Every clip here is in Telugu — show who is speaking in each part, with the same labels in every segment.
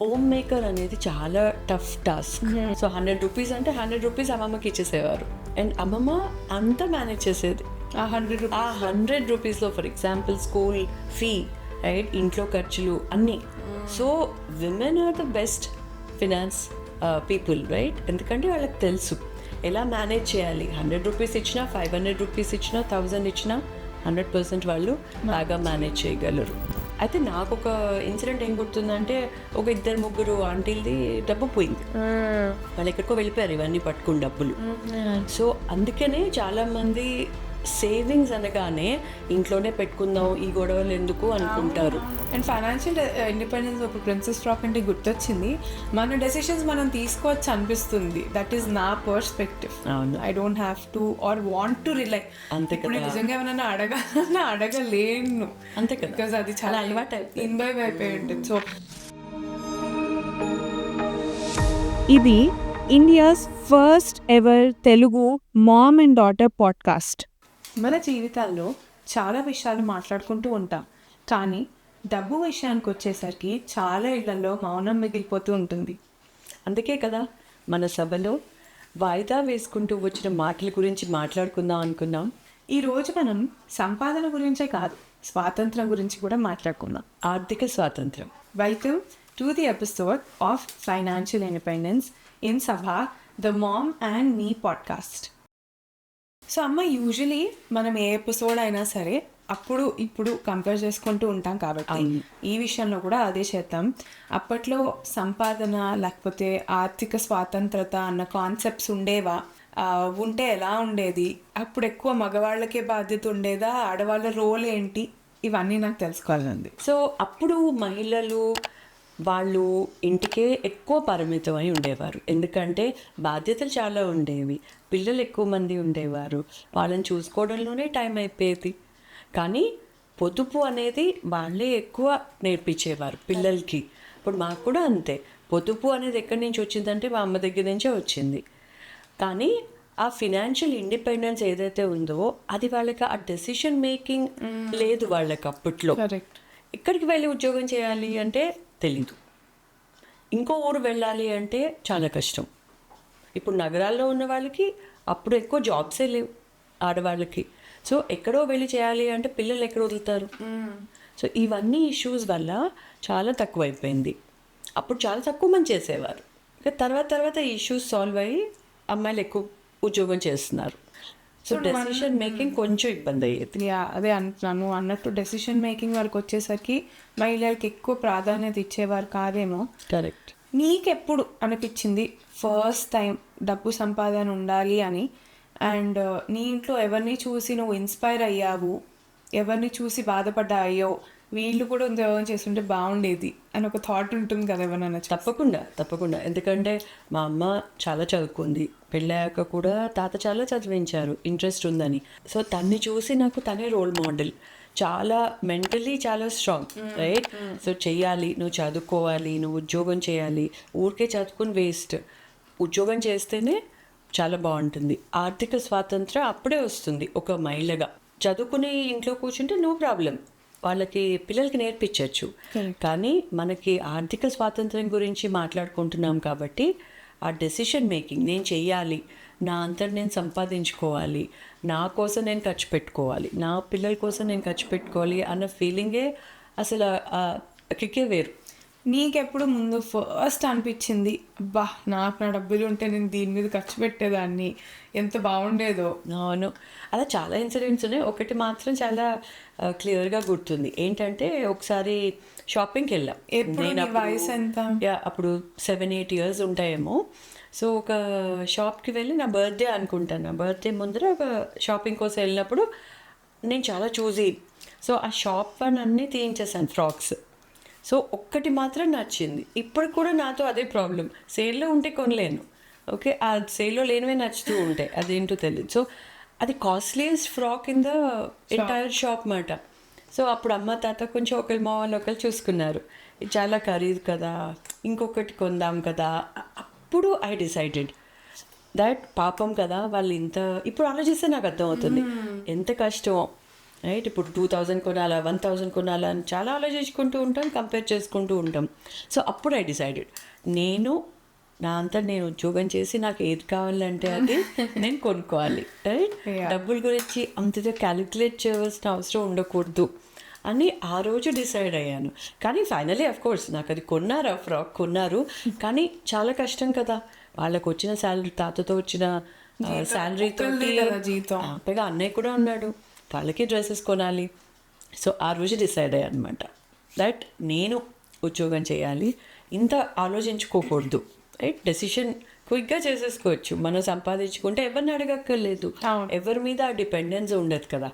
Speaker 1: హోమ్ మేకర్ అనేది చాలా టఫ్ టాస్క్. సో 100 రూపీస్ అంటే 100 రూపీస్ అమ్మమ్మకి ఇచ్చేసేవారు. అండ్ అమ్మమ్మ అంతా మేనేజ్ చేసేది.
Speaker 2: ఆ 100
Speaker 1: ఆ 100 రూపీస్లో for example school fee, right, ఇంట్లో ఖర్చులు అన్నీ. So women are the best finance people, right? ఎందుకంటే వాళ్ళకి తెలుసు ఎలా మేనేజ్ చేయాలి. 100 రూపీస్ ఇచ్చినా, 500 రూపీస్ ఇచ్చినా, 1000 ఇచ్చినా 100% వాళ్ళు బాగా మేనేజ్ చేయగలరు. అయితే నాకు ఒక ఇన్సిడెంట్ ఏం గుర్తుందంటే, ఒక 2-3 ఆంటీలది డబ్బు పోయింది. వాళ్ళు ఎక్కడికో వెళ్ళిపోయారు ఇవన్నీ పట్టుకుని డబ్బులు. సో అందుకనే చాలామంది సేవింగ్స్ అనగానే ఇంట్లోనే పెట్టుకుందాం, ఈ గొడవలు ఎందుకు అనుకుంటారు.
Speaker 2: అండ్ ఫైనాన్షియల్ ఇండిపెండెన్స్ ఒక ప్రిన్సెస్ డ్రాప్ అంటే గుర్తొచ్చింది. మన డెసిషన్స్ మనం తీసుకోవచ్చు అనిపిస్తుంది. దట్ ఈస్ నా పర్స్పెక్టివ్.
Speaker 1: అవును,
Speaker 2: I don't have to or want to rely.
Speaker 1: అంతే కదా,
Speaker 2: నిజంగా ఏమైనా అడగాలన్నా అడగలేను.
Speaker 1: అంతే కదా,
Speaker 2: బికాజ్ అది చాలా
Speaker 1: అలవాటు
Speaker 2: ఇన్వైవ్ అయిపోయి ఉంటుంది. సో
Speaker 3: ఇది India's first ever Telugu mom and daughter podcast.
Speaker 2: మన జీవితాల్లో చాలా విషయాలు మాట్లాడుకుంటూ ఉంటాం, కానీ డబ్బు విషయానికి వచ్చేసరికి చాలా ఇళ్లలో మౌనం మిగిలిపోతూ ఉంటుంది.
Speaker 1: అందుకే కదా మన సభలో వాయిదా వేసుకుంటూ వచ్చిన మాటల గురించి మాట్లాడుకుందాం అనుకున్నాం.
Speaker 2: ఈరోజు మనం సంపాదన గురించే కాదు, స్వాతంత్రం గురించి కూడా మాట్లాడుకుందాం.
Speaker 1: ఆర్థిక స్వాతంత్రం.
Speaker 2: Welcome to the episode of financial independence in Sabha, the mom and me podcast. So అమ్మ, యూజువలీ మనం ఏ ఎపిసోడ్ అయినా సరే అప్పుడు ఇప్పుడు కంపేర్ చేసుకుంటూ ఉంటాం కాబట్టి ఈ విషయంలో కూడా అదే చేద్దాం. అప్పట్లో సంపాదన లేకపోతే ఆర్థిక స్వాతంత్రత అన్న కాన్సెప్ట్స్ ఉండేవా? ఉంటే ఎలా ఉండేది? అప్పుడు ఎక్కువ మగవాళ్ళకే బాధ్యత ఉండేదా? ఆడవాళ్ళ రోల్ ఏంటి? ఇవన్నీ నాకు తెలుసుకోవాలండి.
Speaker 1: సో అప్పుడు మహిళలు వాళ్ళు ఇంటికే ఎక్కువ పరిమితమై ఉండేవారు. ఎందుకంటే బాధ్యతలు చాలా ఉండేవి, పిల్లలు ఎక్కువ మంది ఉండేవారు, వాళ్ళని చూసుకోవడంలోనే టైం అయిపోయేది. కానీ పొదుపు అనేది వాళ్ళే ఎక్కువ నేర్పించేవారు పిల్లలకి. ఇప్పుడు మాకు కూడా అంతే. పొదుపు అనేది ఎక్కడి నుంచి వచ్చిందంటే మా అమ్మ దగ్గర నుంచే వచ్చింది. కానీ ఆ ఫినాన్షియల్ ఇండిపెండెన్స్ ఏదైతే ఉందో అది వాళ్ళకి ఆ డెసిషన్ మేకింగ్ లేదు వాళ్ళకి అప్పట్లో.
Speaker 2: కరెక్ట్.
Speaker 1: ఎక్కడికి వెళ్ళి ఉద్యోగం చేయాలి అంటే తెలీదు, ఇంకో ఊరు వెళ్ళాలి అంటే చాలా కష్టం. ఇప్పుడు నగరాల్లో ఉన్న వాళ్ళకి అప్పుడు ఎక్కువ జాబ్సే లేవు ఆడవాళ్ళకి. సో ఎక్కడో వెళ్ళి చేయాలి అంటే పిల్లలు ఎక్కడ వదులుతారు? సో ఇవన్నీ ఇష్యూస్ వల్ల చాలా తక్కువైపోయింది. అప్పుడు చాలా తక్కువ మంది చేసేవారు. ఇక తర్వాత ఈ ఇష్యూస్ సాల్వ్ అయ్యి అమ్మాయిలు ఎక్కువ ఉద్యోగం చేస్తున్నారు. సో డెసిషన్ మేకింగ్ కొంచెం ఇబ్బంది అయ్యేది.
Speaker 2: అదే అంటున్నాను. అన్నట్టు డెసిషన్ మేకింగ్ వరకు వచ్చేసరికి మహిళలకు ఎక్కువ ప్రాధాన్యత ఇచ్చేవారు కాదేమో.
Speaker 1: కరెక్ట్.
Speaker 2: నీకెప్పుడు అనిపించింది ఫస్ట్ టైం డబ్బు సంపాదన ఉండాలి అని? అండ్ నీ ఇంట్లో ఎవరిని చూసి నువ్వు ఇన్స్పైర్ అయ్యావు, ఎవరిని చూసి బాధపడ్డాయో, వీళ్ళు కూడా ఉద్యోగం చేస్తుంటే బాగుండేది అని ఒక థాట్ ఉంటుంది కదా ఎవరన్నా?
Speaker 1: తప్పకుండా. ఎందుకంటే మా అమ్మ చాలా చదువుకుంది, పెళ్ళాక కూడా తాత చాలా చదివించారు, ఇంట్రెస్ట్ ఉందని. సో తన్ని చూసి నాకు తనే రోల్ మోడల్. చాలా మెంటలీ చాలా స్ట్రాంగ్, రైట్? సో చెయ్యాలి, నువ్వు చదువుకోవాలి, నువ్వు ఉద్యోగం చేయాలి, ఊరికే చదువుకుని వేస్ట్, ఉద్యోగం చేస్తేనే చాలా బాగుంటుంది. ఆర్థిక స్వాతంత్రం అప్పుడే వస్తుంది ఒక మహిళగా. చదువుకుని ఇంట్లో కూర్చుంటే నో ప్రాబ్లం, వాళ్ళకి పిల్లలకి నేర్పించవచ్చు. కానీ మనకి ఆర్థిక స్వాతంత్రం గురించి మాట్లాడుకుంటున్నాం కాబట్టి ఆ డెసిషన్ మేకింగ్, నేను చెయ్యాలి, నా అంతటి నేను సంపాదించుకోవాలి, నా కోసం నేను ఖర్చు పెట్టుకోవాలి, నా పిల్లల కోసం నేను ఖర్చు పెట్టుకోవాలి అన్న ఫీలింగే అసలు కిక్కే వేరు.
Speaker 2: నీకెప్పుడు ముందు ఫస్ట్ అనిపించింది, అబ్బా నాకు నా డబ్బులు ఉంటే నేను దీని మీద ఖర్చు పెట్టేదాన్ని, ఎంత బాగుండేదో?
Speaker 1: అవును, అలా చాలా ఇన్సిడెంట్స్ ఉన్నాయి. ఒకటి మాత్రం చాలా క్లియర్గా గుర్తుంది. ఏంటంటే ఒకసారి షాపింగ్కి వెళ్ళాం.
Speaker 2: వయసు ఎంత?
Speaker 1: అప్పుడు 7-8 years ఉంటాయేమో. సో ఒక షాప్కి వెళ్ళి, నా బర్త్డే అనుకుంటాను, నా బర్త్డే ముందర ఒక షాపింగ్ కోసం వెళ్ళినప్పుడు నేను చాలా చూసి, సో ఆ షాప్ వన్ అన్నీ తీయించేసాను, ఫ్రాక్స్. సో ఒక్కటి మాత్రం నచ్చింది. ఇప్పుడు కూడా నాతో అదే ప్రాబ్లం, సేల్లో ఉంటే కొనలేను, ఓకే, ఆ సేల్లో లేనివే నచ్చుతూ ఉంటాయి, అదేంటో తెలియదు. సో అది costliest frock in the entire shop మాట. సో అప్పుడు అమ్మ తాత కొంచెం ఒకరి మొహాలు ఒకరు చూసుకున్నారు, ఇది చాలా ఖరీదు కదా, ఇంకొకటి కొందాం కదా. అప్పుడు ఐ డిసైడెడ్ దట్ పాపం కదా వాళ్ళు ఇంత, ఇప్పుడు ఆలోచిస్తే నాకు అర్థమవుతుంది ఎంత కష్టమో. రైట్. ఇప్పుడు 2000 కొనాలా, 1000 కొనాలా అని చాలా ఆలోచించుకుంటూ ఉంటాం, కంపేర్ చేసుకుంటూ ఉంటాం. సో అప్పుడు ఐ డిసైడెడ్, నేను నా అంతా నేను ఉద్యోగం చేసి నాకు ఏది కావాలంటే అది నేను కొనుక్కోవాలి. రైట్. డబ్బుల గురించి అంతగా క్యాలిక్యులేట్ చేయవలసిన అవసరం ఉండకూడదు అని ఆ రోజు డిసైడ్ అయ్యాను. కానీ ఫైనలీ అఫ్ కోర్స్ నాకు అది కొన్నారు, ఆ ఫ్రాక్ కొన్నారు. కానీ చాలా కష్టం కదా, వాళ్ళకు వచ్చిన శాలరీ, తాతతో వచ్చిన శాలరీతో,
Speaker 2: జీతం,
Speaker 1: పైగా అన్నయ్య కూడా ఉన్నాడు, వాళ్ళకి డ్రెస్సెస్ కొనాలి. సో ఆ రోజు డిసైడ్ అయ్యా అనమాట దట్ నేను ఉద్యోగం చేయాలి, ఇంత ఆలోచించుకోకూడదు. రైట్. డెసిషన్ క్విక్గా చేసేసుకోవచ్చు, మనం సంపాదించుకుంటే ఎవరిని అడగక్కర్లేదు, ఎవరి మీద ఆ డిపెండెన్స్ ఉండదు కదా.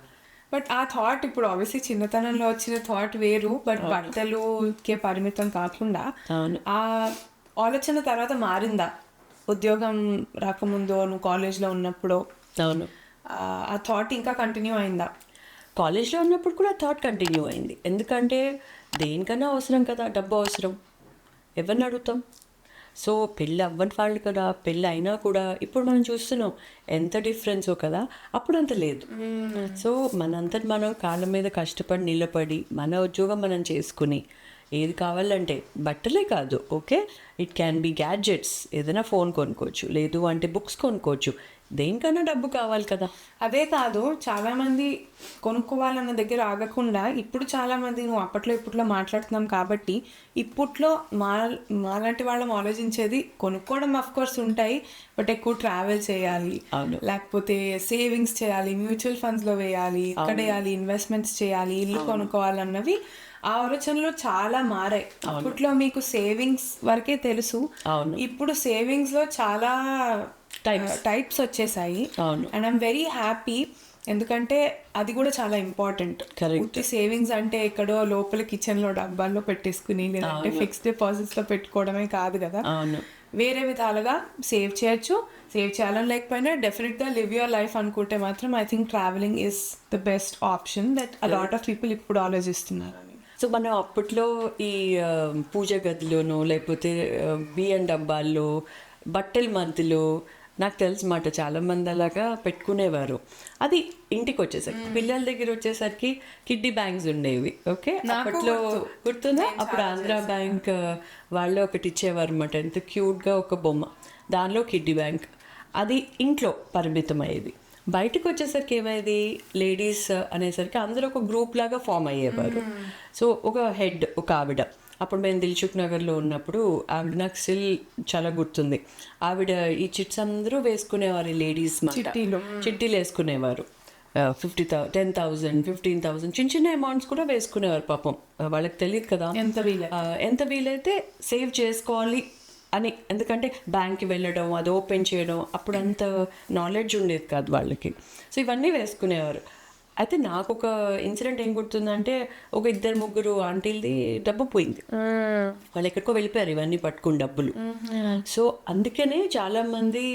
Speaker 2: బట్ ఆ థాట్ ఇప్పుడు ఆబ్వియస్లీ చిన్నతనంలో వచ్చిన థాట్ వేరు, బట్ బట్టలుకే పరిమితం కాకుండా ఆ ఆలోచన తర్వాత మారిందా? ఉద్యోగం రాకముందో, నువ్వు కాలేజ్లో ఉన్నప్పుడు
Speaker 1: అవును,
Speaker 2: ఆ థాట్ ఇంకా కంటిన్యూ అయిందా?
Speaker 1: కాలేజ్లో ఉన్నప్పుడు కూడా థాట్ కంటిన్యూ అయింది. ఎందుకంటే దేనికన్నా అవసరం కదా, డబ్బు అవసరం, ఎవరిని అడుగుతాం. సో పెళ్ళి అవ్వని వాళ్ళు కదా, పెళ్ళి అయినా కూడా ఇప్పుడు మనం చూస్తున్నాం ఎంత డిఫరెన్సో కదా, అప్పుడు అంత లేదు. సో మనంతటి మనం కాళ్ళ మీద కష్టపడి నిలబడి మన ఉద్యోగం మనం చేసుకుని ఏది కావాలంటే, బట్టలే కాదు, okay, it can be gadgets, ఏదైనా ఫోన్ కొనుక్కోవచ్చు, లేదు అంటే బుక్స్ కొనుక్కోవచ్చు, దేనికన్నా డబ్బు కావాలి కదా.
Speaker 2: అదే కాదు, చాలామంది కొనుక్కోవాలన్న దగ్గర ఆగకుండా ఇప్పుడు చాలామంది, నువ్వు అప్పట్లో ఇప్పట్లో మాట్లాడుతున్నాం కాబట్టి, ఇప్పట్లో మాలాంటి వాళ్ళం ఆలోచించేది కొనుక్కోవడం ఆఫ్ కోర్స్ ఉంటాయి, బట్ ఎక్కువ ట్రావెల్ చేయాలి, లేకపోతే సేవింగ్స్ చేయాలి, మ్యూచువల్ ఫండ్స్లో వేయాలి, ఇక్కడ వేయాలి, ఇన్వెస్ట్మెంట్స్ చేయాలి, ఇల్లు కొనుక్కోవాలన్నవి ఆ ఆలోచనలు చాలా మారాయి. అప్పట్లో మీకు సేవింగ్స్ వరకే తెలుసు, ఇప్పుడు సేవింగ్స్లో చాలా టైప్స్ వచ్చేసాయి. అండ్ ఐఎమ్ వెరీ హ్యాపీ, ఎందుకంటే అది కూడా చాలా ఇంపార్టెంట్. సేవింగ్స్ అంటే ఎక్కడో లోపల కిచెన్లో డబ్బాల్లో పెట్టేసుకుని, లేదంటే ఫిక్స్డ్ డిపాజిట్స్లో పెట్టుకోవడమే కాదు కదా, వేరే విధాలుగా సేవ్ చేయొచ్చు. సేవ్ చేయాలని లేకపోయినా డెఫినెట్గా లివ్ యువర్ లైఫ్ అనుకుంటే మాత్రం I think travelling is the best option that a lot of people ఇప్పుడు ఆలోచిస్తున్నారని.
Speaker 1: సో మనం అప్పట్లో ఈ పూజ గదిలోనో లేకపోతే బియ్యం డబ్బాల్లో, బట్టల మధ్యలో, నాకు తెలిసి మాట చాలామంది అలాగా పెట్టుకునేవారు. అది ఇంటికి వచ్చేసరికి, పిల్లల దగ్గర వచ్చేసరికి కిడ్డీ బ్యాంక్స్ ఉండేవి. ఓకే, అప్పట్లో గుర్తుందా? అప్పుడు ఆంధ్ర బ్యాంక్ వాళ్ళు ఒకటి ఇచ్చేవారు అనమాట, ఎంత క్యూట్గా ఒక బొమ్మ, దానిలో కిడ్డీ బ్యాంక్. అది ఇంట్లో పరిమితం అయ్యేది. బయటకు వచ్చేసరికి ఏమైంది, లేడీస్ అనేసరికి అందరూ ఒక గ్రూప్ లాగా ఫామ్ అయ్యేవారు. సో ఒక హెడ్, ఒక ఆవిడ, అప్పుడు మేము దిల్సుఖ్ నగర్లో ఉన్నప్పుడు ఆవిడ నాకు స్టిల్ చాలా గుర్తుంది. ఆవిడ ఈ చిట్స్ అందరూ వేసుకునేవారు, లేడీస్ చిట్టీలు వేసుకునేవారు. 10,000, 15,000 చిన్న చిన్న అమౌంట్స్ కూడా వేసుకునేవారు. పాపం వాళ్ళకి తెలియదు కదా ఎంత వీలైతే సేవ్ చేసుకోవాలి అని, ఎందుకంటే బ్యాంక్కి వెళ్ళడం, అది ఓపెన్ చేయడం, అప్పుడు అంత నాలెడ్జ్ ఉండేది కాదు వాళ్ళకి. సో ఇవన్నీ వేసుకునేవారు. అయితే నాకు ఒక ఇన్సిడెంట్ ఏం గుర్తుందంటే, ఒక 2-3 ఆంటీలది డబ్బు పోయింది, వాళ్ళు ఎక్కడికో వెళ్ళిపోయారు ఇవన్నీ పట్టుకుని డబ్బులు. సో అందుకనే చాలామంది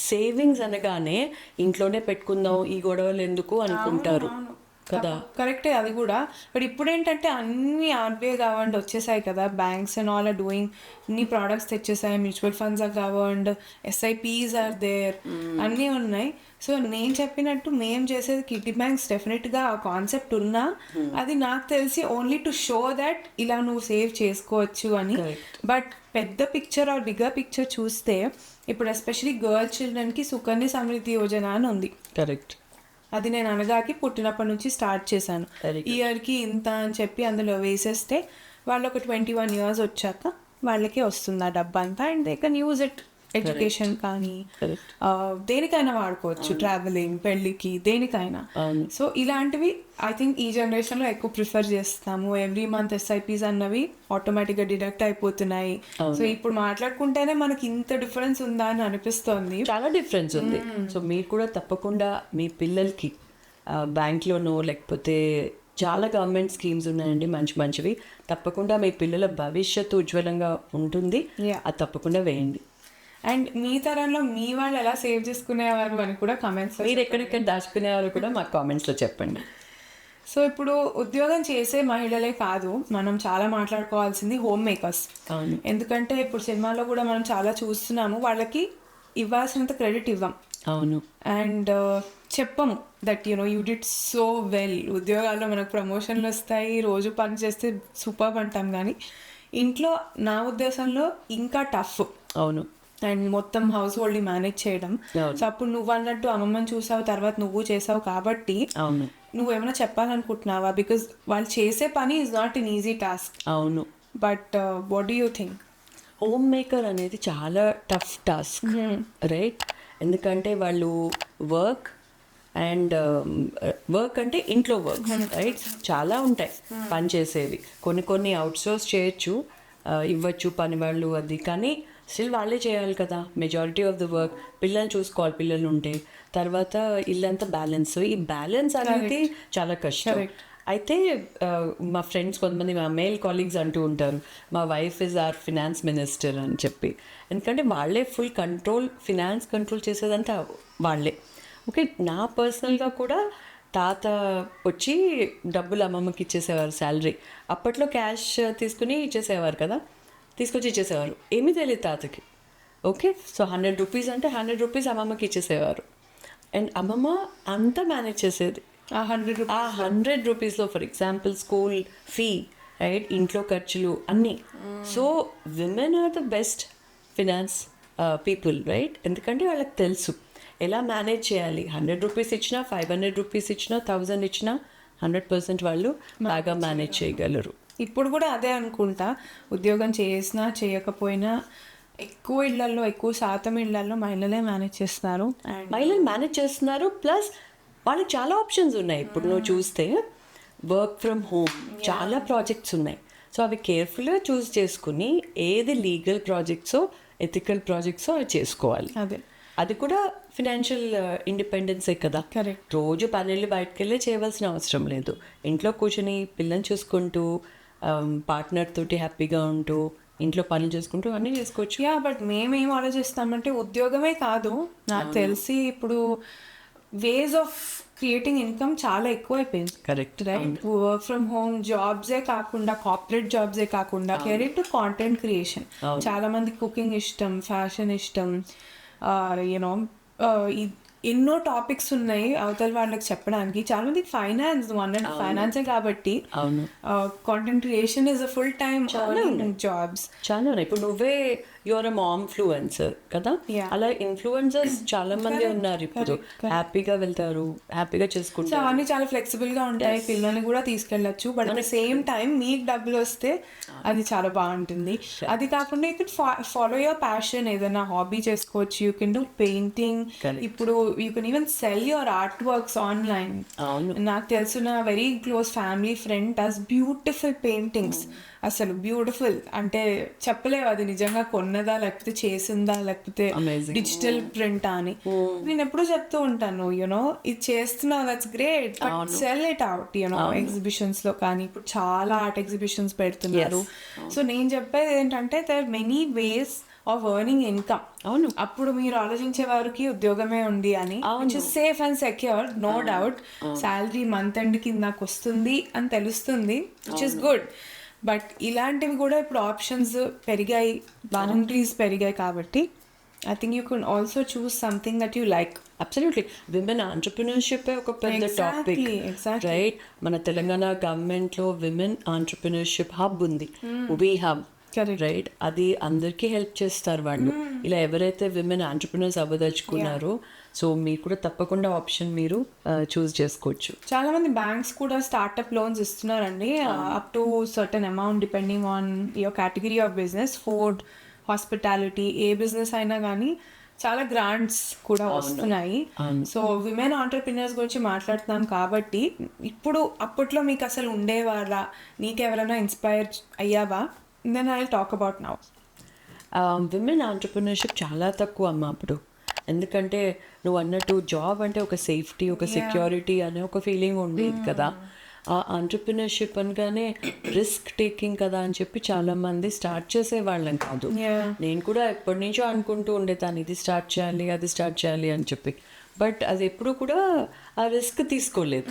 Speaker 1: సేవింగ్స్ అనగానే ఇంట్లోనే పెట్టుకుందాం, ఈ గొడవలు ఎందుకు అనుకుంటారు కదా.
Speaker 2: కరెక్టే అది కూడా. బట్ ఇప్పుడు ఏంటంటే అన్ని ఆర్బీఐ కావండి వచ్చేసాయి కదా, banks and all are doing, అన్ని ప్రోడక్ట్స్ తెచ్చేసాయి, మ్యూచువల్ ఫండ్స్ ఆర్ కావండ్, ఎస్ఐపీస్ ఆర్ దేర్, అన్నీ ఉన్నాయి. సో నేను చెప్పినట్టు మేము చేసేది కిడ్డీ బ్యాంక్స్ డెఫినెట్గా ఆ కాన్సెప్ట్ ఉన్నా, అది నాకు తెలిసి ఓన్లీ టు షో దట్ ఇలా నువ్వు సేవ్ చేసుకోవచ్చు అని. బట్ పెద్ద పిక్చర్ ఆర్ బిగ్గర్ పిక్చర్ చూస్తే, ఇప్పుడు ఎస్పెషలీ గర్ల్ చిల్డ్రన్కి సుకన్య సమృద్ధి యోజన అని ఉంది.
Speaker 1: కరెక్ట్.
Speaker 2: అది నేను అనగాకి పుట్టినప్పటి నుంచి స్టార్ట్ చేశాను. ఇయర్కి ఇంత అని చెప్పి అందులో వేసేస్తే వాళ్ళు ఒక 21 years వచ్చాక వాళ్ళకే వస్తుంది ఆ డబ్బు అంతా, and they can use it education కానీ దేనికైనా వాడుకోవచ్చు, ట్రావెలింగ్, పెళ్ళికి, దేనికైనా. సో ఇలాంటివి ఐ థింక్ ఈ జనరేషన్లో ఎక్కువ ప్రిఫర్ చేస్తాము. ఎవ్రీ మంత్ ఎస్ఐపీస్ అన్నవి ఆటోమేటిక్గా డిడక్ట్ అయిపోతున్నాయి. సో ఇప్పుడు మాట్లాడుకుంటేనే మనకి ఇంత డిఫరెన్స్ ఉందా అని అనిపిస్తోంది.
Speaker 1: చాలా డిఫరెన్స్ ఉంది. సో మీరు కూడా తప్పకుండా మీ పిల్లలకి బ్యాంక్లోనో లేకపోతే చాలా గవర్నమెంట్ స్కీమ్స్ ఉన్నాయండి మంచి మంచివి, తప్పకుండా మీ పిల్లల భవిష్యత్తు ఉజ్వలంగా ఉంటుంది, అది తప్పకుండా వేయండి.
Speaker 2: అండ్ మీ తరంలో మీ వాళ్ళు ఎలా సేవ్ చేసుకునేవారు అని కూడా కామెంట్స్,
Speaker 1: మీరు ఎక్కడెక్కడ దాచుకునేవారు కూడా మాకు కామెంట్స్లో చెప్పండి.
Speaker 2: సో ఇప్పుడు ఉద్యోగం చేసే మహిళలే కాదు, మనం చాలా మాట్లాడుకోవాల్సింది హోమ్ మేకర్స్. ఎందుకంటే ఇప్పుడు సినిమాలో కూడా మనం చాలా చూస్తున్నాము, వాళ్ళకి ఇవ్వాల్సినంత క్రెడిట్ ఇవ్వం.
Speaker 1: అవును.
Speaker 2: అండ్ చెప్పము that you did so well. ఉద్యోగాల్లో మనకు ప్రమోషన్లు వస్తాయి, రోజు పని చేస్తే సూపర్ అంటాం, కానీ ఇంట్లో నా ఉద్దేశంలో ఇంకా టఫ్.
Speaker 1: అవును.
Speaker 2: అండ్ మొత్తం హౌస్ హోల్డ్ని మేనేజ్ చేయడం.
Speaker 1: అవును.
Speaker 2: సో అప్పుడు నువ్వు అన్నట్టు అమ్మమ్మని చూసావు, తర్వాత నువ్వు చేసావు కాబట్టి
Speaker 1: అవును.
Speaker 2: నువ్వేమైనా చెప్పాలనుకుంటున్నావా? బికాస్ వాళ్ళు చేసే పని is not an easy task.
Speaker 1: అవును.
Speaker 2: But what do you think?
Speaker 1: Home maker అనేది చాలా టఫ్ టాస్క్, రైట్? ఎందుకంటే వాళ్ళు వర్క్ అండ్ వర్క్ అంటే ఇంట్లో వర్క్, రైట్? చాలా ఉంటాయి పని చేసేవి. కొన్ని అవుట్సోర్స్ చేయొచ్చు, ఇవ్వచ్చు పని వాళ్ళు అది, కానీ స్టిల్ వాళ్ళే చేయాలి కదా మెజారిటీ ఆఫ్ ద వర్క్. పిల్లల్ని చూసుకోవాలి, పిల్లలు ఉంటే, తర్వాత ఇల్లంతా బ్యాలెన్స్. ఈ బ్యాలెన్స్ అనేది చాలా కష్టం. అయితే మా ఫ్రెండ్స్ కొంతమంది, మా మేల్ కాలీగ్స్ అంటూ ఉంటారు, మా wife is our finance minister అని చెప్పి. ఎందుకంటే వాళ్ళే ఫుల్ కంట్రోల్, ఫినాన్స్ కంట్రోల్ చేసేదంతా వాళ్ళే. ఓకే, నా పర్సనల్గా కూడా తాత వచ్చి డబ్బులు అమ్మమ్మకి ఇచ్చేసేవారు, శాలరీ. అప్పట్లో క్యాష్ తీసుకుని ఇచ్చేసేవారు కదా, తీసుకొచ్చి ఇచ్చేసేవారు. ఏమీ తెలియదు తాతకి. ఓకే, సో 100 రూపీస్ అంటే 100 రూపీస్ అమ్మమ్మకి ఇచ్చేసేవారు. అండ్ అమ్మమ్మ అంతా మేనేజ్ చేసేది.
Speaker 2: ఆ
Speaker 1: 100 రూపీస్లో for example school fee, right, ఇంట్లో ఖర్చులు అన్నీ. So women are the best finance people, right? ఎందుకంటే వాళ్ళకి తెలుసు ఎలా మేనేజ్ చేయాలి. 100 రూపీస్ ఇచ్చినా, 500 రూపీస్ ఇచ్చినా, 1000 ఇచ్చినా 100% వాళ్ళు బాగా మేనేజ్ చేయగలరు.
Speaker 2: ఇప్పుడు కూడా అదే అనుకుంటా. ఉద్యోగం చేసినా చేయకపోయినా ఎక్కువ ఇళ్లలో, ఎక్కువ శాతం ఇళ్లలో మహిళలే మేనేజ్ చేస్తున్నారు. అండ్
Speaker 1: మహిళలు మేనేజ్ చేస్తున్నారు, ప్లస్ వాళ్ళకి చాలా ఆప్షన్స్ ఉన్నాయి. ఇప్పుడు నువ్వు చూస్తే వర్క్ ఫ్రమ్ హోమ్ చాలా ప్రాజెక్ట్స్ ఉన్నాయి. సో అవి కేర్ఫుల్గా చూస్ చేసుకుని ఏది లీగల్ ప్రాజెక్ట్సో, ఎథికల్ ప్రాజెక్ట్సో అవి చేసుకోవాలి.
Speaker 2: అదే,
Speaker 1: అది కూడా ఫినాన్షియల్ ఇండిపెండెన్సే కదా.
Speaker 2: కరెక్ట్.
Speaker 1: రోజు పనులు బయటకు వెళ్ళి చేయవలసిన అవసరం లేదు. ఇంట్లో కూర్చొని పిల్లల్ని చూసుకుంటూ, పార్ట్నర్ తోటి హ్యాపీగా ఉంటూ, ఇంట్లో పనులు చేసుకుంటూ అన్నీ చేసుకోవచ్చు.
Speaker 2: యా, బట్ మేమేం ఆలోచిస్తామంటే ఉద్యోగమే కాదు, నాకు తెలిసి ఇప్పుడు వేస్ ఆఫ్ క్రియేటింగ్ ఇన్కమ్ చాలా ఎక్కువైపోయింది.
Speaker 1: Correct,
Speaker 2: right? Work from home జాబ్సే కాకుండా, కార్పొరేట్ జాబ్సే కాకుండా, కెరీర్ టు కాంటెంట్ క్రియేషన్. చాలా మంది కుకింగ్ ఇష్టం, ఫ్యాషన్ ఇష్టం, యూనో ఎన్నో టాపిక్స్ ఉన్నాయి అవతల వాళ్ళకి చెప్పడానికి. చాలా మందికి ఫైనాన్సే కాబట్టి content creation is a full time jobs.
Speaker 1: చాలా ఉన్నాయి. ఇప్పుడు నువ్వే యువర్ మామ్ ఇన్ఫ్లుయెన్సర్ కదా, అలా ఇన్ఫ్లుయెన్సర్స్ చాలా మంది ఉన్నారు ఇప్పుడు. హ్యాపీగా వెళ్తారు, హ్యాపీగా
Speaker 2: సో
Speaker 1: చేసుకుంటారు.
Speaker 2: అవన్నీ చాలా ఫ్లెక్సిబుల్ గా ఉంటాయి, పిల్లల్ని కూడా తీసుకెళ్ళచ్చు. But at the same time మీకు డబ్బులు వస్తే అది చాలా బాగుంటుంది. అది కాకుండా you can follow your passion, ఏదైనా హాబీ చేసుకోవచ్చు. You can do painting. ఇప్పుడు you can even sell your art works online. నాకు తెలిసిన very close family friend does beautiful paintings. అసలు బ్యూటిఫుల్ అంటే చెప్పలేవు అది నిజంగా కొన్నదా లేకపోతే చేసిందా లేకపోతే డిజిటల్ ప్రింట్ అని. నేను ఎప్పుడు చెప్తూ ఉంటాను, యూనో ఇది చేస్తున్నావు, that's great, but sell it out, you know exhibitions లో. కానీ ఇప్పుడు చాలా ఆర్ట్ ఎగ్జిబిషన్స్ పెడుతున్నారు. సో నేను చెప్పేది ఏంటంటే there many ways of earning income.
Speaker 1: అవును,
Speaker 2: అప్పుడు మీరు ఆలోచించే వారికి ఉద్యోగమే ఉంది అని, which is safe and secure, no doubt. Salary month end కింద నాకు వస్తుంది అని తెలుస్తుంది, విచ్ ఇస్ గుడ్. బట్ ఇలాంటివి కూడా ఇప్పుడు ఆప్షన్స్ పెరిగాయి, బౌండరీస్ పెరిగాయి కాబట్టి I think you can also choose something that you like.
Speaker 1: Absolutely. Women entrepreneurship ఒక పెద్ద టాపిక్, రైట్? మన తెలంగాణ గవర్నమెంట్లో విమెన్ ఆంటర్ప్రినర్షిప్ హబ్ ఉంది, ఉబీ హబ్, రైట్? అది అందరికీ హెల్ప్ చేస్తారు వాళ్ళు. ఇలా ఎవరైతే విమెన్ ఆంటర్ప్రినర్స్ అవ్వదలుచుకున్నారో, సో మీరు కూడా తప్పకుండా ఆప్షన్ మీరు చూస్ చేసుకోవచ్చు.
Speaker 2: చాలా మంది బ్యాంక్స్ కూడా స్టార్ట్అప్ లోన్స్ ఇస్తున్నారండి, up to certain amount depending on your category of business. Food, hospitality, A business అయినా కానీ చాలా గ్రాంట్స్ కూడా వస్తున్నాయి. సో విమెన్ ఆంటర్ప్రినర్స్ గురించి మాట్లాడుతున్నాం కాబట్టి, ఇప్పుడు అప్పట్లో మీకు అసలు ఉండేవారా, నీకెవరైనా ఇన్స్పైర్ అయ్యావా? Then I will talk about now.
Speaker 1: Women entrepreneurship చాలా తక్కువ అమ్మ అప్పుడు. ఎందుకంటే నువ్వు అన్నట్టు జాబ్ అంటే ఒక సేఫ్టీ, ఒక సెక్యూరిటీ అనే ఒక ఫీలింగ్ ఉండేది కదా. ఆ ఆంటర్ప్రినర్షిప్ అనగానే రిస్క్ టేకింగ్ కదా అని చెప్పి చాలామంది స్టార్ట్ చేసేవాళ్ళం కాదు. నేను కూడా ఎప్పటి నుంచో అనుకుంటూ ఉండేదాన్ని, ఇది స్టార్ట్ చేయాలి, అది స్టార్ట్ చేయాలి అని చెప్పి. బట్ అది ఎప్పుడు కూడా ఆ రిస్క్ తీసుకోలేదు.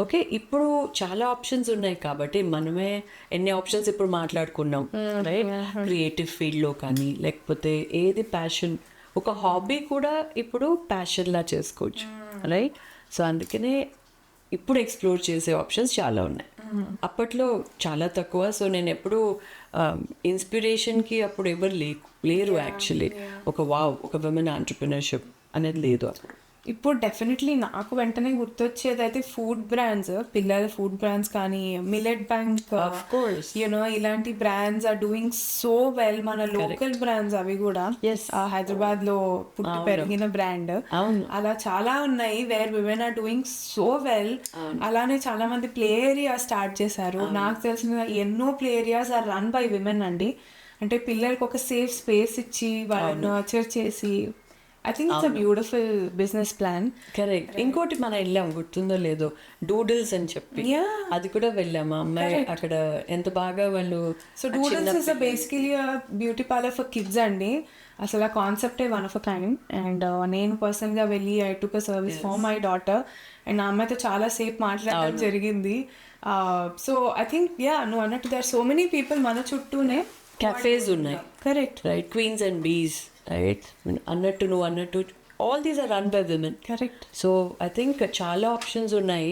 Speaker 1: ఓకే, ఇప్పుడు చాలా ఆప్షన్స్ ఉన్నాయి కాబట్టి మనమే ఎన్ని ఆప్షన్స్ ఇప్పుడు మాట్లాడుకున్నాం, రైట్? క్రియేటివ్ ఫీల్డ్లో కానీ, లేకపోతే ఏది ప్యాషన్ ఒక హాబీ కూడా ఇప్పుడు ప్యాషన్లా చేసుకోవచ్చు, రైట్? సో అందుకనే ఇప్పుడు ఎక్స్ప్లోర్ చేసే ఆప్షన్స్ చాలా ఉన్నాయి. అప్పట్లో చాలా తక్కువ. సో నేను ఎప్పుడు ఇన్స్పిరేషన్కి అప్పుడు ఎవరు లేరు యాక్చువల్లీ. ఒక విమెన్ ఆంటర్ప్రినర్షిప్ అనేది లేదు అప్పుడు.
Speaker 2: ఇప్పుడు డెఫినెట్లీ నాకు వెంటనే గుర్తొచ్చేది అయితే ఫుడ్ బ్రాండ్స్, పిల్లల ఫుడ్ బ్రాండ్స్ కానీ millet bank,
Speaker 1: Of course.
Speaker 2: You know ఇలాంటి brands are doing so well. మన లోకల్ బ్రాండ్స్ అవి కూడా
Speaker 1: Yes.
Speaker 2: హైదరాబాద్ లో పుట్టి పెరిగిన బ్రాండ్
Speaker 1: అవును.
Speaker 2: అలా చాలా ఉన్నాయి where women are doing so well. అలానే చాలా మంది ప్లే ఏరియా స్టార్ట్ చేశారు. నాకు తెలిసిన ఎన్నో play areas are run by women అండి. అంటే పిల్లలకి ఒక సేఫ్ స్పేస్ ఇచ్చి వాళ్ళని నర్చర్ చేసి, I think it's a beautiful business plan.
Speaker 1: Correct. ఇంకోటి మనం వెళ్ళాం, గుర్తుందో లేదో, డూడిల్స్ అని చెప్పి, అది కూడా వెళ్ళాము. అమ్మాయి అక్కడ ఎంత బాగా వాళ్ళు.
Speaker 2: So Doodles is basically beauty parlour for kids అండి. అసలు ఆ కాన్సెప్టే one of a kind. And నేను పర్సనల్గా వెళ్ళి I took a service for my daughter. And ఆ అమ్మాయితో చాలా సేపు మాట్లాడడం జరిగింది. సో ఐ థింక్ నువ్వు అన్నట్టు దర్ సో మెనీ పీపుల్ మన చుట్టూనే
Speaker 1: cafes ఉన్నాయి.
Speaker 2: Correct.
Speaker 1: Right, Queens and Bees, right? నువ్వు అన్నట్టు all these are run by women.
Speaker 2: Correct.
Speaker 1: So I think చాలా ఆప్షన్స్ ఉన్నాయి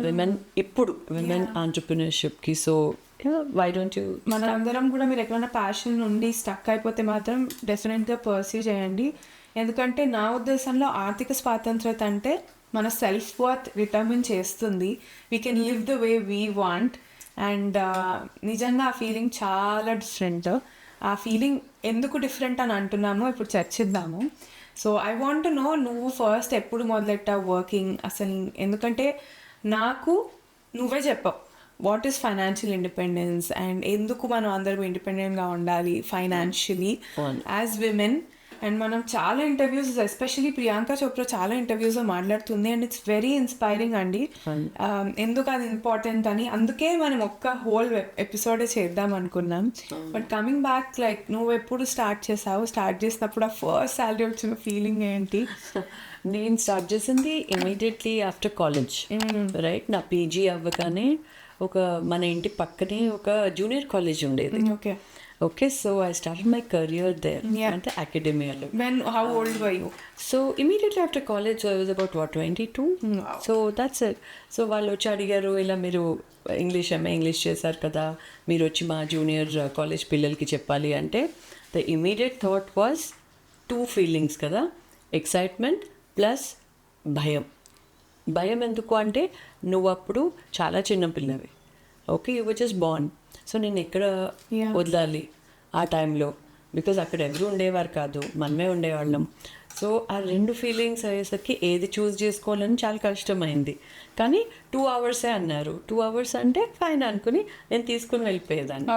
Speaker 1: విమెన్ ఇప్పుడు విమెన్ ఆంటర్ప్రినర్షిప్కి. So why don't you?
Speaker 2: మనందరం కూడా మీరు ఎక్కడైనా ప్యాషన్ నుండి స్టక్ అయిపోతే మాత్రం డెఫినెట్గా పర్సూ చేయండి. ఎందుకంటే నా ఉద్దేశంలో ఆర్థిక స్వాతంత్రత అంటే మన సెల్ఫ్ వర్త్ డిటర్మిన్ చేస్తుంది. We can live the way we want. And నిజంగా ఆ ఫీలింగ్ చాలా డిఫరెంట్. ఆ ఫీలింగ్ ఎందుకు డిఫరెంట్ అని అంటున్నామో ఇప్పుడు చర్చిద్దాము. సో ఐ వాంట్ నో, నువ్వు ఫస్ట్ ఎప్పుడు మొదలెట్టావు వర్కింగ్ అసలు? ఎందుకంటే నాకు నువ్వే చెప్పావు what is financial independence and ఎందుకు మనం అందరం ఇండిపెండెంట్గా ఉండాలి ఫైనాన్షియలీ యాజ్ విమెన్. అండ్ మనం చాలా ఇంటర్వ్యూస్, ఎస్పెషలీ ప్రియాంక చోప్రా చాలా ఇంటర్వ్యూస్లో మాట్లాడుతుంది. అండ్ ఇట్స్ వెరీ ఇన్స్పైరింగ్ అండి. ఎందుకు అది ఇంపార్టెంట్ అని, అందుకే మనం ఒక్క హోల్ ఎపిసోడే చేద్దాం అనుకున్నాం. బట్ కమింగ్ బ్యాక్, లైక్ నువ్వు ఎప్పుడు స్టార్ట్ చేసావు? స్టార్ట్ చేసినప్పుడు ఆ ఫస్ట్ శాలరీ వచ్చిన ఫీలింగ్ ఏంటి?
Speaker 1: నేను స్టార్ట్ చేసింది ఇమీడియట్లీ ఆఫ్టర్ కాలేజ్, రైట్? నా పీజీ అవ్వగానే మన ఇంటి పక్కనే ఒక జూనియర్ కాలేజ్ ఉండేది. Okay, so I started my career there, అంటే అకాడమియాలో.
Speaker 2: When, how old were you?
Speaker 1: So immediately after college I was about 22. So that's it. So వాళ్ళు వచ్చి అడిగారు, ఇలా మీరు ఇంగ్లీష్ చేశారు కదా, మీరు వచ్చి మా జూనియర్ కాలేజ్ పిల్లలకి చెప్పాలి అంటే the immediate thought was 2 feelings కదా, ఎక్సైట్మెంట్ ప్లస్ భయం. భయం ఎందుకు అంటే నువ్వు అప్పుడు చాలా చిన్న పిల్లవి, okay, you were just born. So నేను ఎక్కడ వదలాలి ఆ టైంలో, బికాజ్ అక్కడ ఎవరు ఉండేవారు కాదు, మనమే ఉండేవాళ్ళం. సో ఆ 2 ఫీలింగ్స్ అయ్యేసరికి ఏది చూస్ చేసుకోవాలని చాలా కష్టమైంది. కానీ 2 అవర్సే అన్నారు. 2 అవర్స్ అంటే ఫైన్ అనుకుని నేను తీసుకుని వెళ్ళిపోయేదాన్ని.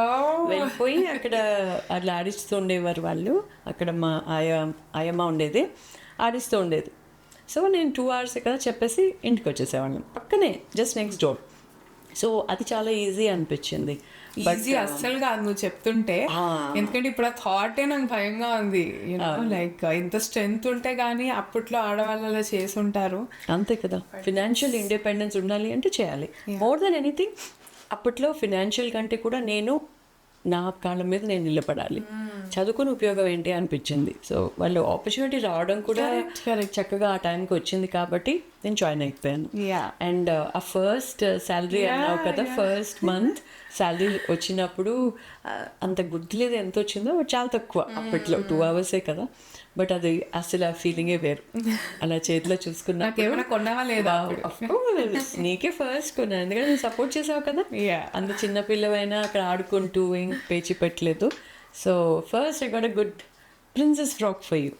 Speaker 1: వెళ్ళిపోయి అక్కడ అట్లా ఆడిస్తూ ఉండేవారు వాళ్ళు. అక్కడ మా ఆయమ్మ ఉండేది, ఆడిస్తూ ఉండేది. సో నేను 2 అవర్సే కదా చెప్పేసి ఇంటికి వచ్చేసేవాళ్ళం, పక్కనే జస్ట్ నెక్స్ట్ డోర్. సో అది చాలా ఈజీ అనిపించింది.
Speaker 2: ఈజీ అస్సలు కాదు నువ్వు చెప్తుంటే, ఎందుకంటే ఇప్పుడు ఆ థాటే నాకు భయంగా ఉంది. లైక్ ఇంత స్ట్రెంగ్త్ ఉంటే కానీ అప్పట్లో ఆడవాళ్ళు అలా చేసి ఉంటారు.
Speaker 1: అంతే కదా, ఫినాన్షియల్ ఇండిపెండెన్స్ ఉండాలి అంటే చేయాలి. మోర్ దెన్ ఎనీథింగ్ అప్పట్లో ఫినాన్షియల్ కంటే కూడా నేను నా కాళ్ళ మీద నేను నిలబడాలి, చదువుకుని ఉపయోగం ఏంటి అనిపించింది. సో వాళ్ళు ఆపర్చునిటీ రావడం కూడా చక్కగా ఆ టైంకి వచ్చింది కాబట్టి నేను జాయిన్ అయిపోయాను. అండ్ ఆ ఫస్ట్ శాలరీ అన్నావు కదా, ఫస్ట్ మంత్ శాలరీ వచ్చినప్పుడు అంత గుర్తులేదు ఎంత వచ్చిందో, చాలా తక్కువ అప్పట్లో, 2 అవర్సే కదా. బట్ అది అసలు ఆ ఫీలింగే వేరు. అలా చేతిలో చూసుకున్నా
Speaker 2: కొన్నావా లేదా?
Speaker 1: నీకే ఫస్ట్ కొన్నాను, ఎందుకంటే నువ్వు సపోర్ట్ చేసావు కదా. అంత చిన్న పిల్లవైనా అక్కడ ఆడుకుంటూ ఏం పేచి పెట్టలేదు. So first I got a good princess frock for you.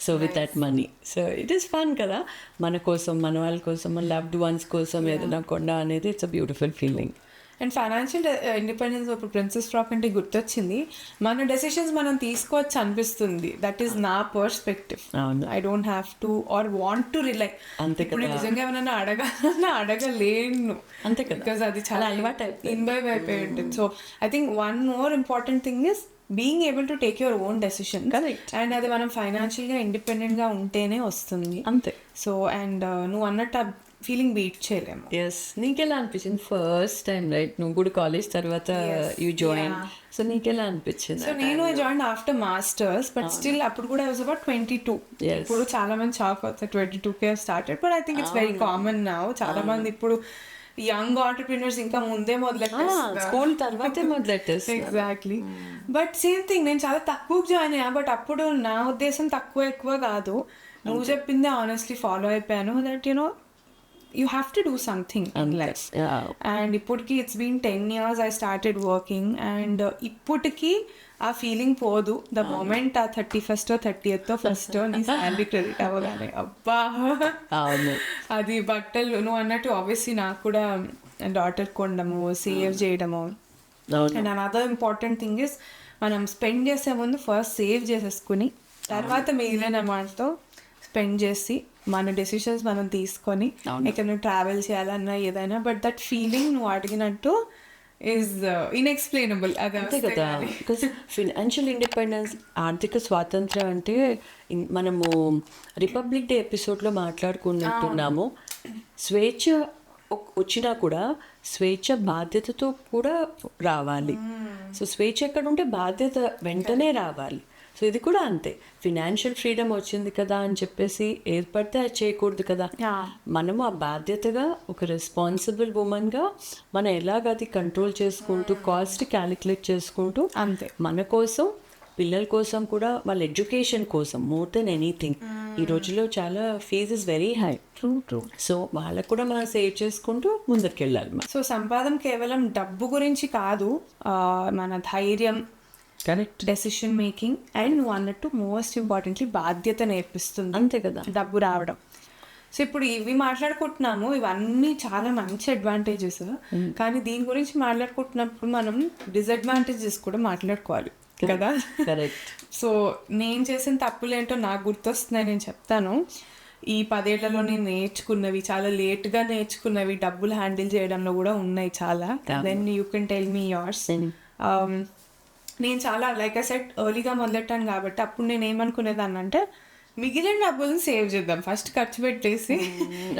Speaker 1: So with that money, so it is fun కదా, మన కోసం, మన వాళ్ళ కోసం, మన లవ్డ్ వన్స్ కోసం ఏదైనా కొండ అనేది it's a beautiful feeling.
Speaker 2: And financial independence ఇప్పుడు ప్రిన్సెస్ ఫ్రాక్ అంటే గుర్తొచ్చింది, మన డెసిషన్స్ మనం తీసుకోవచ్చు అనిపిస్తుంది. దట్ ఈస్ నా perspective. I don't have to or want to rely.
Speaker 1: అంతే కదా,
Speaker 2: నిజంగా ఏమైనా అడగలేను.
Speaker 1: అంతే కదా,
Speaker 2: బికాస్ అది చాలా
Speaker 1: అలవాటు
Speaker 2: ఇన్వాల్వ్ అయిపోయి ఉంటుంది. So I think one more important thing is being able to take your own decision. And అది మనం ఫైనాన్షియల్గా ఇండిపెండెంట్గా ఉంటేనే వస్తుంది.
Speaker 1: అంతే.
Speaker 2: సో అండ్ నువ్వు అన్నట్టు ఫీలింగ్ బీట్ చేయలేము.
Speaker 1: ఎస్, నీకెలా అనిపించింది ఫస్ట్ టైం రైట్? నువ్వు కూడా కాలేజ్ తర్వాత యూ జాయిన్, సో నీకెలా అనిపించింది?
Speaker 2: సో నేను join after masters, but still అప్పుడు కూడా ఐ వాజ్ అబౌట్ 22. ఇప్పుడు చాలా మంది షాక్ అవుతారు 22కే started, but I think it's very common now. చాలా మంది ఇప్పుడు యంగ్ ఆంటర్ప్రినర్స్ ఇంకా ముందే మొదలెట్టారు,
Speaker 1: స్కూల్ తర్వాతే మొదలెట్టేసి.
Speaker 2: ఎగ్జాక్ట్లీ. బట్ సేమ్ థింగ్, నేను చాలా తక్కువ జాయిన్ అయ్యా, బట్ అప్పుడు నా ఉద్దేశం తక్కువ ఎక్కువ కాదు, నువ్వు చెప్పిందే ఆనెస్ట్లీ ఫాలో అయిపోయాను. That you know you have to do something in life. And ఇప్పటికి it's been 10 years I started working, and ఇప్పటికీ ఆ ఫీలింగ్ పోదు. ద మూమెంట్ ఆ 31st 30th ఫస్ట్ నీ శాలరీ క్రెడిట్ అవ్వగానే అబ్బా, అది బట్టలు నువ్వు అన్నట్టు ఆబ్వియస్లీ నాకు కూడా డాటర్ కొనడము, సేవ్ చేయడము. And another important thing is మనం స్పెండ్ చేసే ముందు ఫస్ట్ సేవ్ చేసేసుకుని తర్వాత మిగిలిన అమౌంట్తో స్పెండ్ చేసి మన డెసిషన్స్ మనం తీసుకొని ఎక్కడైనా ట్రావెల్ చేయాలన్నా ఏదైనా, బట్ దట్ ఫీలింగ్ నువ్వు అడిగినట్టు ఈజ్ ఇన్ఎక్స్ప్లెయినబుల్.
Speaker 1: అంతే కదా, బికాస్ ఫినాన్షియల్ ఇండిపెండెన్స్, ఆర్థిక స్వాతంత్రం అంటే మనము రిపబ్లిక్ డే ఎపిసోడ్లో మాట్లాడుకున్నట్టున్నాము. స్వేచ్ఛ వచ్చినా కూడా స్వేచ్ఛ బాధ్యతతో కూడా రావాలి. సో స్వేచ్ఛ ఎక్కడ ఉంటే బాధ్యత వెంటనే రావాలి. సో ఇది కూడా అంతే, ఫినాన్షియల్ ఫ్రీడమ్ వచ్చింది కదా అని చెప్పేసి ఏర్పడితే అది చేయకూడదు కదా. మనము ఆ బాధ్యతగా ఒక రెస్పాన్సిబుల్ ఉమెన్గా మనం ఎలాగది కంట్రోల్ చేసుకుంటూ కాస్ట్ క్యాలిక్యులేట్ చేసుకుంటూ
Speaker 2: అంతే,
Speaker 1: మన కోసం పిల్లల కోసం కూడా వాళ్ళ ఎడ్యుకేషన్ కోసం మోర్ దెన్ ఎనీథింగ్. ఈ రోజుల్లో చాలా fees is very high. So వాళ్ళకు కూడా మనం సేవ్ చేసుకుంటూ ముందుకు వెళ్ళాలి.
Speaker 2: సో సంపాదన కేవలం డబ్బు గురించి కాదు, మన ధైర్యం,
Speaker 1: కరెక్ట్,
Speaker 2: డెసిషన్ మేకింగ్, అండ్ నువ్వు అన్నట్టు మోస్ట్ ఇంపార్టెంట్లీ బాధ్యత నేర్పిస్తుంది.
Speaker 1: అంతే కదా
Speaker 2: డబ్బు రావడం. సో ఇప్పుడు ఇవి మాట్లాడుకుంటున్నాము, ఇవన్నీ చాలా మంచి అడ్వాంటేజెస్, కానీ దీని గురించి మాట్లాడుకుంటున్నప్పుడు మనం డిసడ్వాంటేజెస్ కూడా మాట్లాడుకోవాలి కదా.
Speaker 1: కరెక్ట్.
Speaker 2: సో నేను చేసిన తప్పులేంటో నాకు గుర్తొస్తున్నాయి, నేను చెప్తాను. ఈ 10 ఏళ్లలో నేను నేర్చుకున్నవి, చాలా లేట్గా నేర్చుకున్నవి, డబ్బులు హ్యాండిల్ చేయడంలో కూడా ఉన్నాయి చాలా. Then you can tell me yours. నేను చాలా లైక్ ఐ సెడ్ ఎర్లీగా మొదలెట్టాను కాబట్టి అప్పుడు నేను ఏమనుకునేదాన్ని అంటే మిగిలిన డబ్బులను సేవ్ చేద్దాం, ఫస్ట్ ఖర్చు పెట్టేసి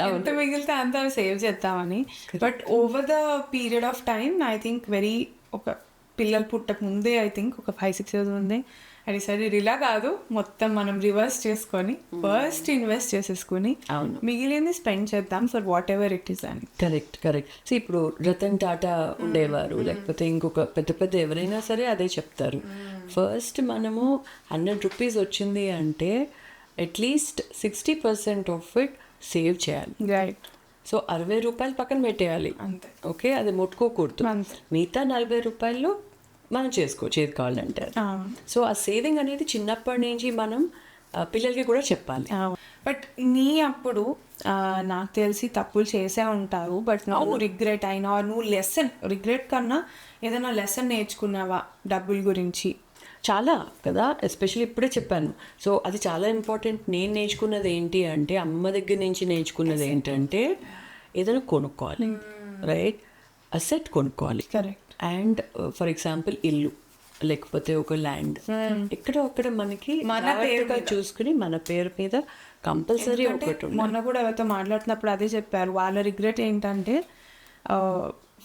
Speaker 2: ఎంత మిగిలితే అంత సేవ్ చేద్దామని. But over the period of time I think ఒక పిల్లలు పుట్టక ముందే, ఐ థింక్ ఒక 5-6 years ముందే అది సరే ఇలా కాదు, మొత్తం మనం రివర్స్ చేసుకొని ఫస్ట్ ఇన్వెస్ట్ చేసేసుకుని మిగిలింది స్పెండ్ చేద్దాం for what ever it is అని.
Speaker 1: కరెక్ట్. సో ఇప్పుడు రతన్ టాటా ఉండేవారు, లేకపోతే ఇంకొక పెద్ద ఎవరైనా సరే అదే చెప్తారు. ఫస్ట్ మనము 100 rupees వచ్చింది అంటే అట్లీస్ట్ 60% ఆఫ్ ఇట్ సేవ్ చేయాలి.
Speaker 2: రైట్.
Speaker 1: సో 60 రూపాయలు పక్కన పెట్టేయాలి,
Speaker 2: అంతే.
Speaker 1: ఓకే, అది ముట్టుకోకూడదు. మిగతా 40 రూపాయలు మనం చేసుకోవచ్చు ఏది కావాలంటే. సో ఆ సేవింగ్ అనేది చిన్నప్పటి నుంచి మనం పిల్లలకి కూడా చెప్పాలి.
Speaker 2: బట్ నీ అప్పుడు నాకు తెలిసి తప్పులు చేసే ఉంటారు, బట్ నువ్వు రిగ్రెట్ అయినా, నువ్వు లెసన్, రిగ్రెట్ కన్నా ఏదైనా లెసన్ నేర్చుకున్నావా డబ్బుల గురించి?
Speaker 1: చాలా కదా, ఎస్పెషల్లీ ఇప్పుడే చెప్పాను. సో అది చాలా ఇంపార్టెంట్. నేను నేర్చుకున్నది ఏంటి అంటే, అమ్మ దగ్గర నుంచి నేర్చుకున్నది ఏంటంటే ఏదైనా కొనుక్కోవాలి, రైట్, అసెట్ కొనుక్కోవాలి.
Speaker 2: కరెక్ట్.
Speaker 1: అండ్ ఫర్ ఎగ్జాంపుల్ ఇల్లు, లేకపోతే ఒక ల్యాండ్, ఇక్కడ ఒకటి మనకి మన పేరుగా చూసుకుని మన పేరు మీద కంపల్సరీ ఒకటి.
Speaker 2: మొన్న కూడా ఎవరితో మాట్లాడుతున్నప్పుడు అదే చెప్పారు, వాళ్ళ రిగ్రెట్ ఏంటంటే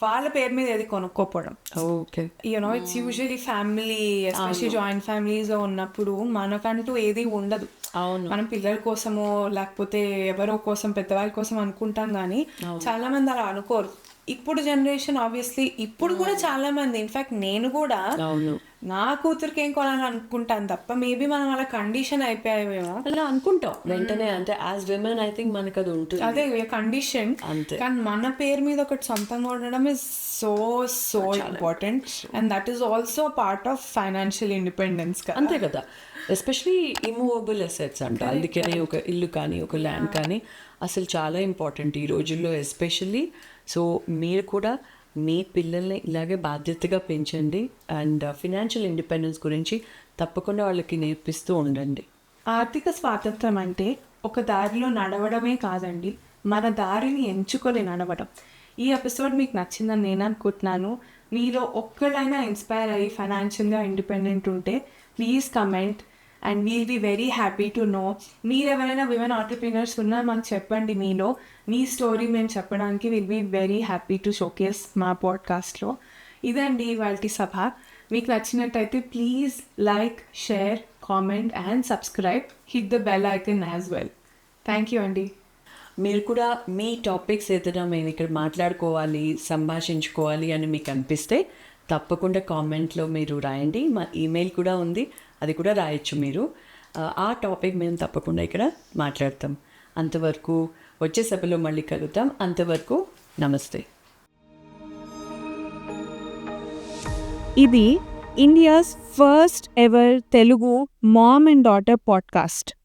Speaker 2: వాళ్ళ పేరు మీద ఏది కొనుక్కోపోవడం.
Speaker 1: Okay,
Speaker 2: you know it's usually family, especially joint families లో ఉన్నప్పుడు మనకంటూ ఏది ఉండదు.
Speaker 1: అవును,
Speaker 2: మనం పిల్లల కోసమో లేకపోతే ఎవరో కోసం, పెద్దవాళ్ళ కోసం అనుకుంటాం, కానీ చాలా మంది అలా అనుకోరు. ఇప్పుడు జనరేషన్ ఆబ్వియస్లీ, ఇప్పుడు కూడా చాలా మంది, ఇన్ఫాక్ట్ నేను కూడా నా కూతురికి ఏం కొనాలని అనుకుంటాను తప్ప, మేబీ మనం అలా కండిషన్ అయిపోయామేమో,
Speaker 1: అలా అనుకుంటాం వెంటనే. అంటే యాజ్ విమెన్ ఐ థింక్ మనకు అది ఉంటుంది,
Speaker 2: అదే కండిషన్.
Speaker 1: అంతే.
Speaker 2: కానీ మన పేరు మీద ఒకటి సొంతంగా ఉండడం is so important, and that is also part of financial independence.
Speaker 1: అంతే కదా, ఎస్పెషలీ ఇమూవబుల్ అసెట్స్ అంట. అందుకని ఒక ఇల్లు కానీ ఒక ల్యాండ్ కానీ అసలు చాలా ఇంపార్టెంట్ ఈ రోజుల్లో ఎస్పెషల్లీ. సో మీరు కూడా మీ పిల్లల్ని ఇలాగే బాధ్యతగా పెంచండి, అండ్ ఫినాన్షియల్ ఇండిపెండెన్స్ గురించి తప్పకుండా వాళ్ళకి నేర్పిస్తూ ఉండండి.
Speaker 2: ఆర్థిక స్వాతంత్రం అంటే ఒక దారిలో నడవడమే కాదండి, మన దారిని ఎంచుకొని నడవడం. ఈ ఎపిసోడ్ మీకు నచ్చిందని నేను అనుకుంటున్నాను. మీలో ఒక్కడైనా ఇన్స్పైర్ అయ్యి ఫైనాన్షియల్గా ఇండిపెండెంట్ ఉంటే please comment and we'll be very happy to know. మీరు ఎవరైనా విమెన్ ఆంటర్ప్రీనర్స్ ఉన్నా మాకు చెప్పండి, మీలో మీ స్టోరీ మేము చెప్పడానికి will be very happy to showcase మా పాడ్కాస్ట్లో. ఇదండి ఇవాల్టి సభ. మీకు నచ్చినట్టయితే please like, share, comment and subscribe. Hit the bell icon as well. Thank you అండి.
Speaker 1: మీరు కూడా మీ టాపిక్స్ ఏదైనా మేము ఇక్కడ మాట్లాడుకోవాలి, సంభాషించుకోవాలి అని మీకు అనిపిస్తే తప్పకుండా కామెంట్లో మీరు రాయండి. మా ఈమెయిల్ కూడా ఉంది, అది కూడా రాయొచ్చు మీరు. ఆ టాపిక్ మేము తప్పకుండా ఇక్కడ మాట్లాడతాం. అంతవరకు వచ్చే సభలో మళ్ళీ కలుద్దాం. అంతవరకు నమస్తే.
Speaker 3: ఇది India's first ever Telugu mom and daughter podcast.